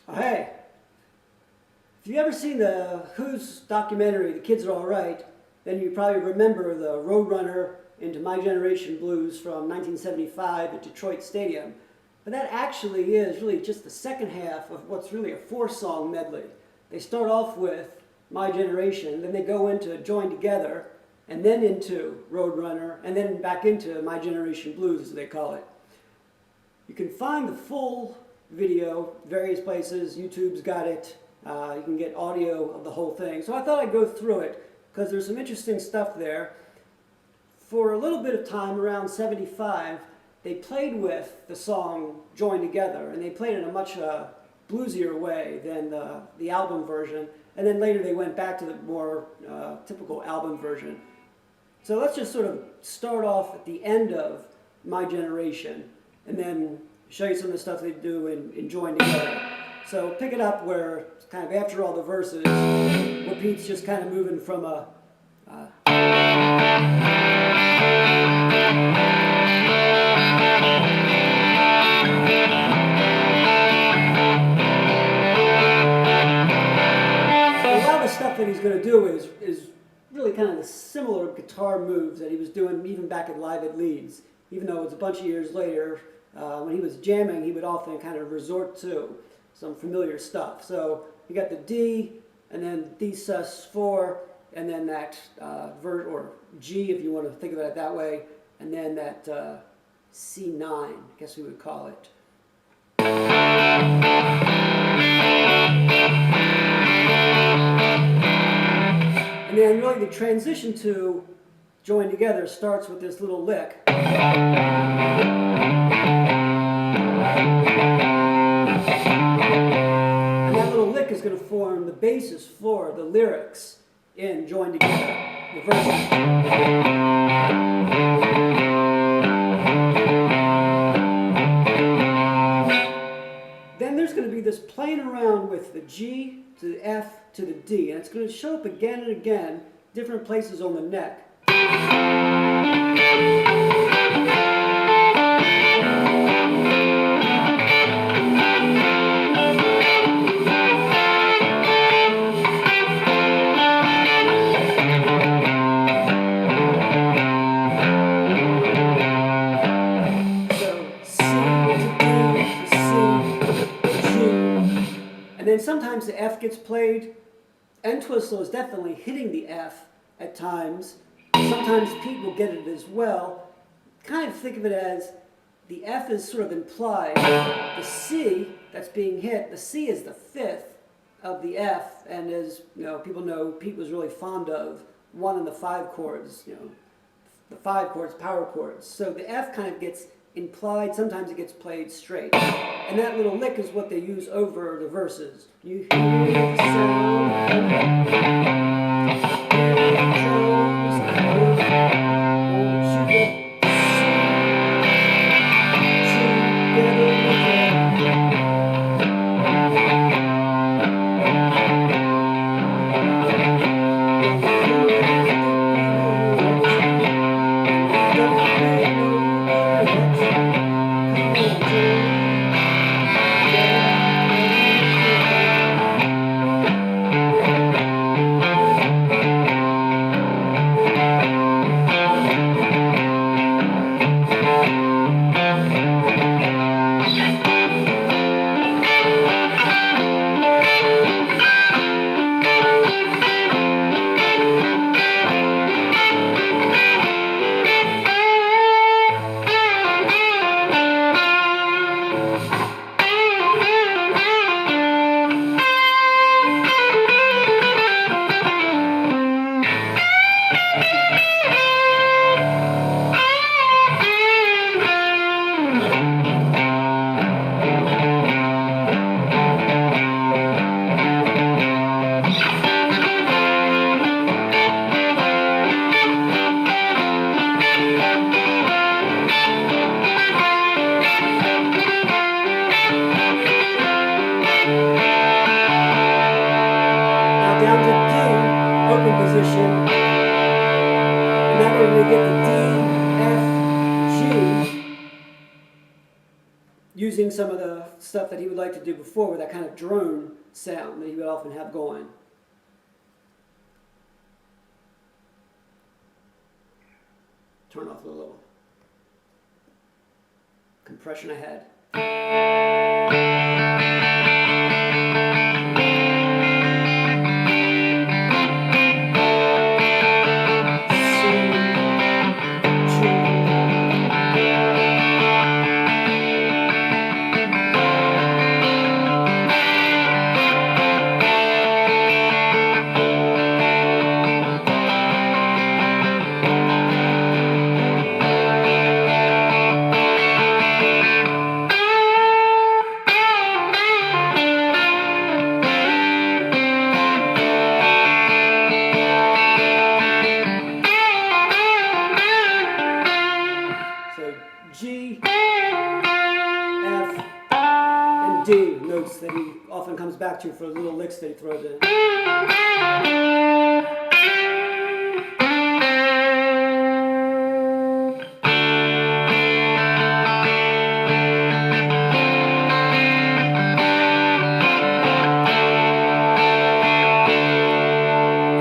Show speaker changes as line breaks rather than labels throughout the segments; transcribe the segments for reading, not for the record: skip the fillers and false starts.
Oh, hey, if you've ever seen the Who's documentary, The Kids Are Alright, then you probably remember the Roadrunner into My Generation Blues from 1975 at Detroit Stadium. But that actually is really just the second half of what's really a four-song medley. They start off with My Generation, then they go into Join Together, and then into Roadrunner, and then back into My Generation Blues, as they call it. You can find the full video various places. YouTube's got it. You can get audio of the whole thing. So I thought I'd go through it because there's some interesting stuff there. For a little bit of time, around 75, they played with the song Join Together, and they played it in a much bluesier way than the album version. And then later they went back to the more typical album version. So let's just sort of start off at the end of My Generation and then show you some of the stuff they do in Join Together. So pick it up where it's kind of after all the verses, where Pete's just kind of moving from a lot of the stuff that he's going to do is really kind of the similar guitar moves that he was doing even back at Live at Leeds. Even though it was a bunch of years later, when he was jamming, he would often kind of resort to some familiar stuff. So you got the D, and then D sus4, and then that vert or G, if you want to think of it that way, and then that C9, I guess we would call it. And then really the transition to Join Together starts with this little lick. And that little lick is going to form the basis for the lyrics in Join Together, the verses. Then there's going to be this playing around with the G to the F to the D, and it's going to show up again and again, different places on the neck. And then sometimes the F gets played. Entwistle is definitely hitting the F at times. Sometimes Pete will get it as well. Kind of think of it as the F is sort of implied. The C that's being hit, the C is the fifth of the F, and as you know, people know, Pete was really fond of 1 and the 5 chords, the 5 chords, power chords. So the F kind of gets implied, sometimes it gets played straight. And that little lick is what they use over the verses. You hear the sound. position. And that way we get the D, F, G using using some of the stuff that he would like to do before with that kind of drone sound that he would often have going. Turn off the little compression I had. G, F, and D notes that he often comes back to for little licks that he throws in. And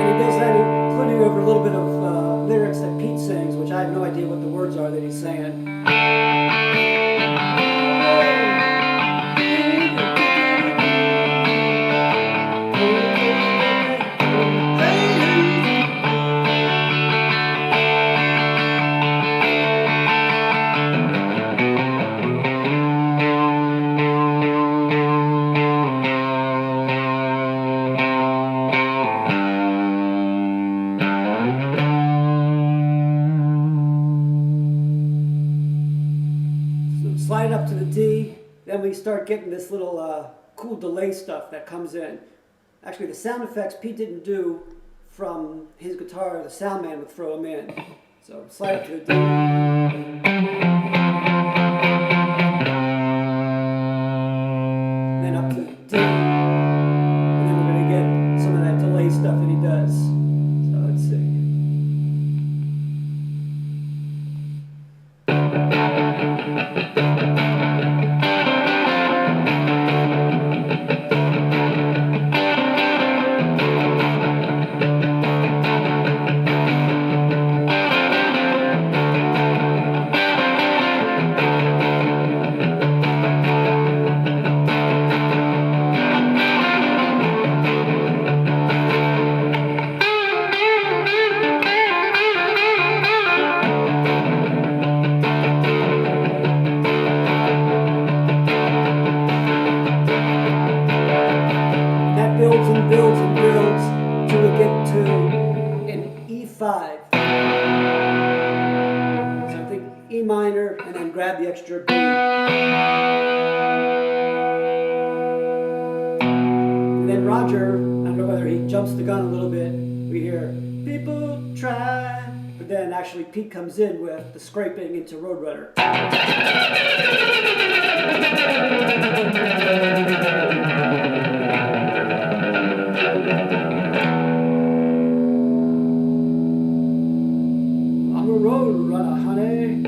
he does that including over a little bit of lyrics that Pete sings, which I have no idea what the words are that he's saying. Slide it up to the D, then we start getting this little cool delay stuff that comes in. Actually, the sound effects Pete didn't do from his guitar, the sound man would throw them in. So slide up to the D. Then up to the D. And then we're going to get some of that delay stuff that he does. So let's see. Builds and builds and builds till we get to an E5. So I think E minor and then grab the extra B. And then Roger, I don't know whether he jumps the gun a little bit, we hear, people try, but then actually Pete comes in with the scraping into Roadrunner. I'm a road runner, honey.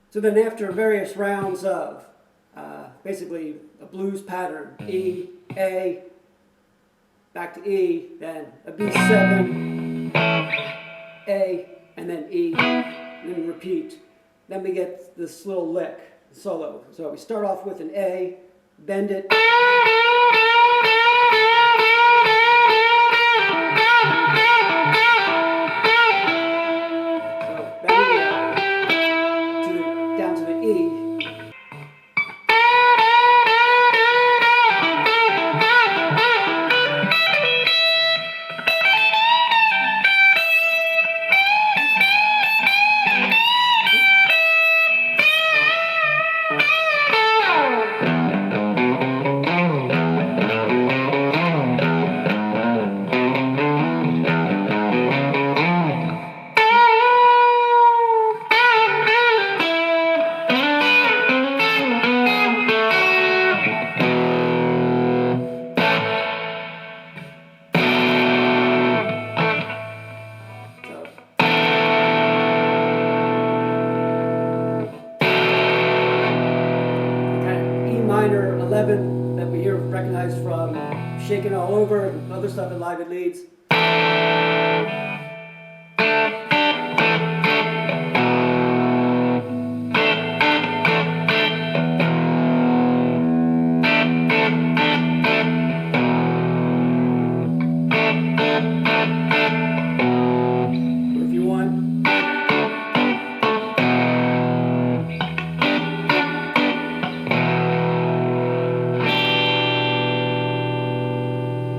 So then after various rounds of basically a blues pattern. E, A, back to E, then a B7, A, and then E, and then repeat. Then we get this little lick, solo. So we start off with an A, bend it. Down to the E. Minor 11 that we hear recognized from Shakin' All Over and other stuff in Live It Leads. Or if you want.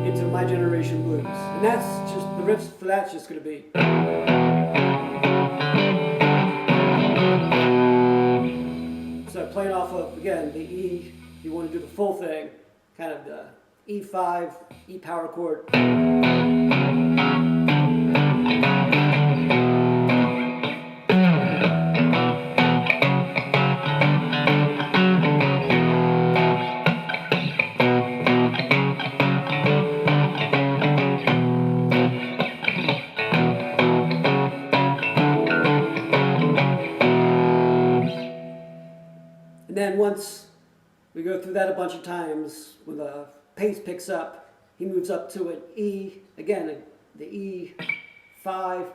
Into My Generation Blues. And that's just, the riffs for that's just going to be. So playing off of, again, the E, if you want to do the full thing, kind of the E5, E power chord. And then once we go through that a bunch of times, when the pace picks up, he moves up to an E, again, the E5.